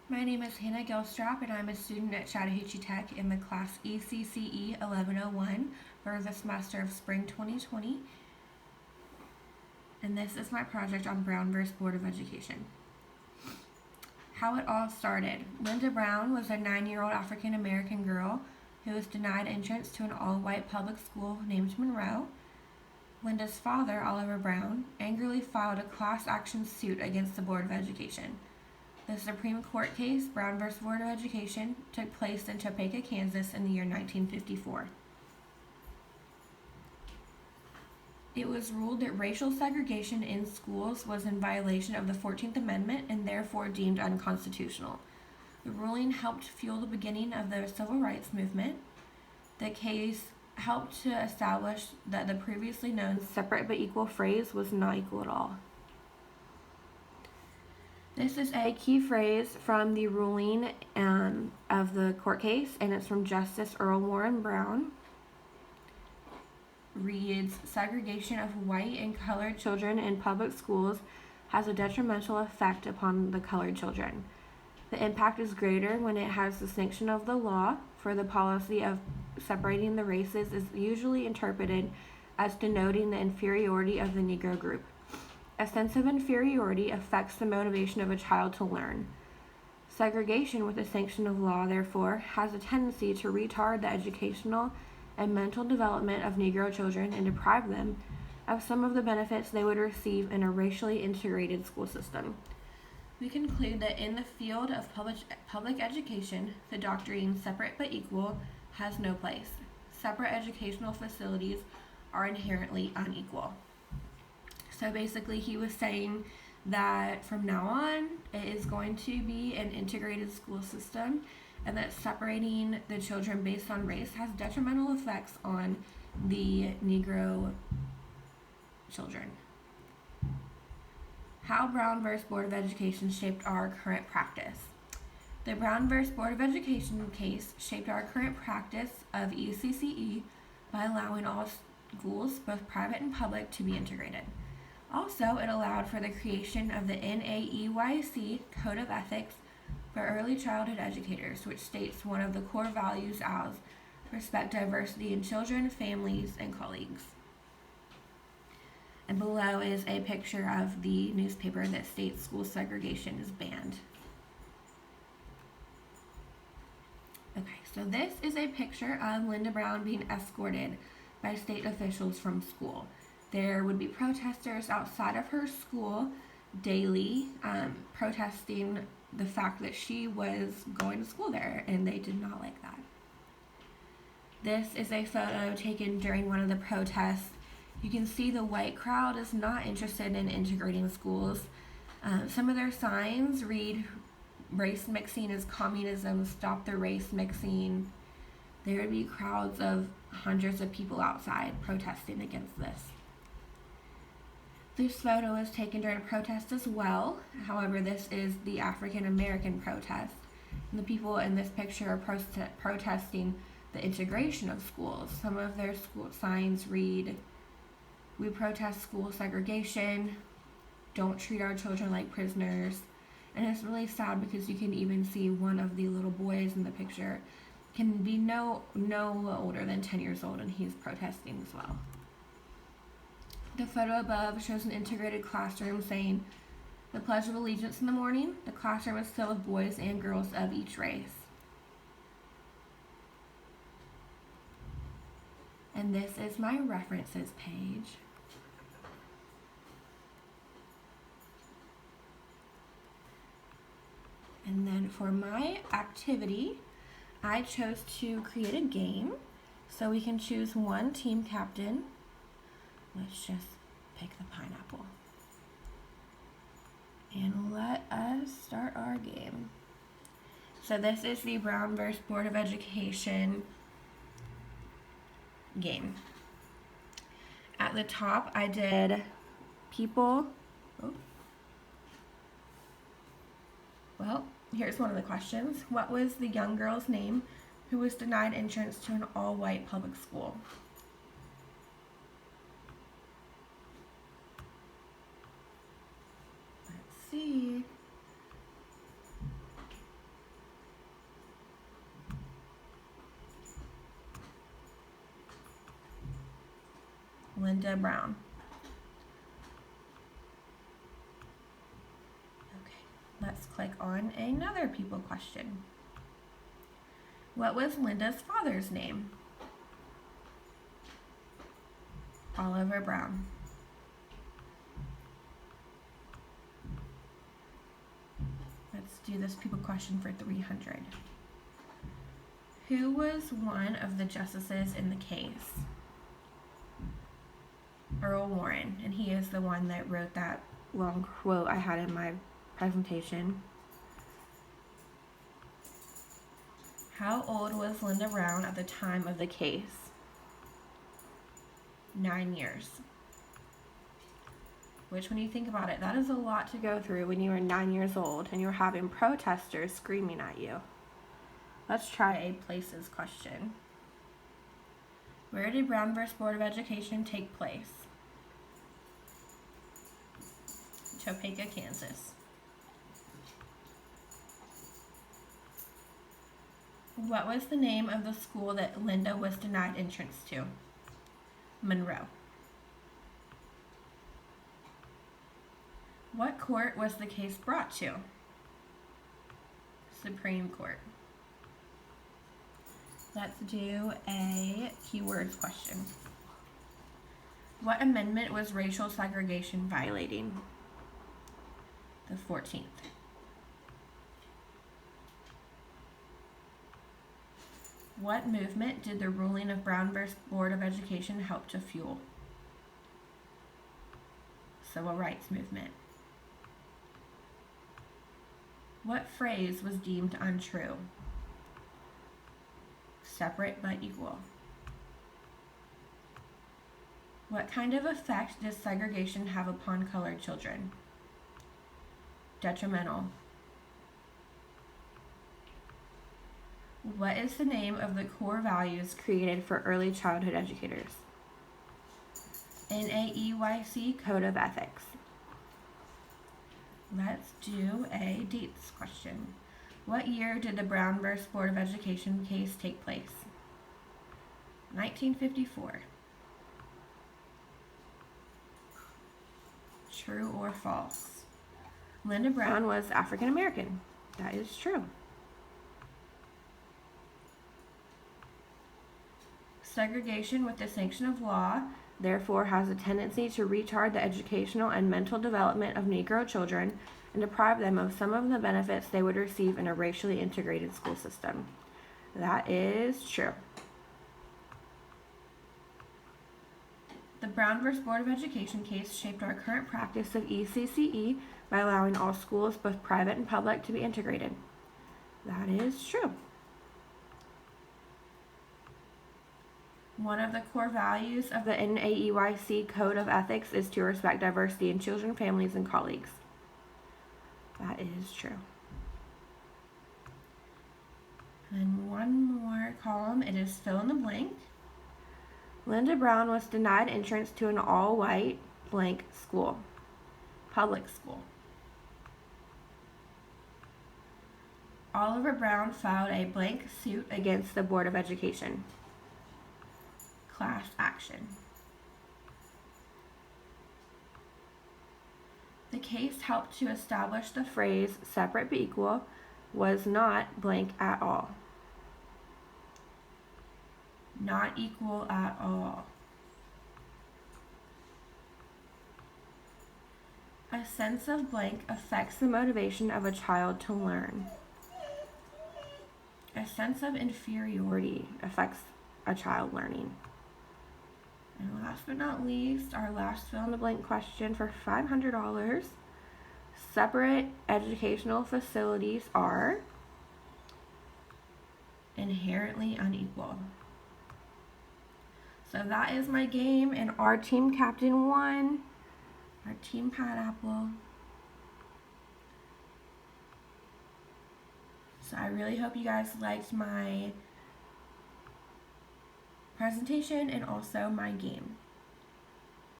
My name is Hannah Gilstrap, and I'm a student at Chattahoochee Tech in the class ECCE 1101 for the semester of spring 2020. And this is my project on Brown vs. Board of Education. How it all started. Linda Brown was a 9-year-old African American girl who was denied entrance to an all-white public school named Monroe. Linda's father, Oliver Brown, angrily filed a class action suit against the Board of Education. The Supreme Court case, Brown v. Board of Education, took place in Topeka, Kansas in the year 1954. It was ruled that racial segregation in schools was in violation of the 14th Amendment and therefore deemed unconstitutional. The ruling helped fuel the beginning of the civil rights movement. The case helped to establish that the previously known separate but equal phrase was not equal at all. This is a key phrase from the ruling of the court case, and it's from Justice Earl Warren Brown. Reads, segregation of white and colored children in public schools has a detrimental effect upon the colored children. The impact is greater when it has the sanction of the law, for the policy of separating the races is usually interpreted as denoting the inferiority of the Negro group. A sense of inferiority affects the motivation of a child to learn. Segregation with the sanction of law, therefore, has a tendency to retard the educational and mental development of Negro children and deprive them of some of the benefits they would receive in a racially integrated school system. We conclude that in the field of public education, the doctrine separate but equal has no place. Separate educational facilities are inherently unequal. So basically he was saying that from now on it is going to be an integrated school system, and that separating the children based on race has detrimental effects on the Negro children. How Brown v. Board of Education shaped our current practice. The Brown v. Board of Education case shaped our current practice of ECCE by allowing all schools, both private and public, to be integrated. Also, it allowed for the creation of the NAEYC Code of Ethics for Early Childhood Educators, which states one of the core values as respect diversity in children, families, and colleagues. And below is a picture of the newspaper that states school segregation is banned. Okay, so this is a picture of Linda Brown being escorted by state officials from school. There would be protesters outside of her school daily, protesting the fact that she was going to school there, and they did not like that. This is a photo taken during one of the protests. You can see the white crowd is not interested in integrating schools. Some of their signs read, race mixing is communism, stop the race mixing. There would be crowds of hundreds of people outside protesting against this. This photo was taken during a protest as well. However, this is the African American protest. And the people in this picture are protesting the integration of schools. Some of their school signs read, we protest school segregation, don't treat our children like prisoners. And it's really sad because you can even see one of the little boys in the picture can be no older than 10 years old, and he's protesting as well. The photo above shows an integrated classroom saying the Pledge of Allegiance in the morning. The classroom is filled with boys and girls of each race. And this is my references page. And then for my activity, I chose to create a game. So we can choose one team captain. Let's just pick the pineapple. And let us start our game. So this is the Brown vs. Board of Education game. At the top, I did people. Oh. Well, here's one of the questions. What was the young girl's name who was denied entrance to an all-white public school? Let's see. Linda Brown. Okay, let's click on another people question. What was Linda's father's name? Oliver Brown. Let's do this people question for 300. Who was one of the justices in the case? Earl Warren, and he is the one that wrote that long quote I had in my presentation. How old was Linda Brown at the time of the case? 9 years. Which, when you think about it, that is a lot to go through when you were 9 years old and you're having protesters screaming at you. Let's try a places question. Where did Brown v. Board of Education take place? Topeka, Kansas. What was the name of the school that Linda was denied entrance to? Monroe. What court was the case brought to? Supreme Court. Let's do a keywords question. What amendment was racial segregation violating? The 14th. What movement did the ruling of Brown v. Board of Education help to fuel? Civil rights movement. What phrase was deemed untrue? Separate but equal. What kind of effect does segregation have upon colored children? Detrimental. What is the name of the core values created for early childhood educators? NAEYC Code of Ethics. Let's do a dates question. What year did the Brown v. Board of Education case take place? 1954. True or false? Linda Brown was African American. That is true. Segregation with the sanction of law, therefore, has a tendency to retard the educational and mental development of Negro children and deprive them of some of the benefits they would receive in a racially integrated school system. That is true. The Brown v. Board of Education case shaped our current practice of ECCE by allowing all schools, both private and public, to be integrated. That is true. One of the core values of the NAEYC Code of Ethics is to respect diversity in children, families, and colleagues. That is true. And one more column, it is fill in the blank. Linda Brown was denied entrance to an all-white blank school. Public school. Oliver Brown filed a blank suit against the Board of Education. Class action. The case helped to establish the phrase separate but equal was not blank at all. Not equal at all. A sense of blank affects the motivation of a child to learn. A sense of inferiority affects a child learning. And last but not least, our last fill in the blank question for $500. Separate educational facilities are inherently unequal. So that is my game, and our team captain won. Our team pineapple. So I really hope you guys liked my presentation and also my game.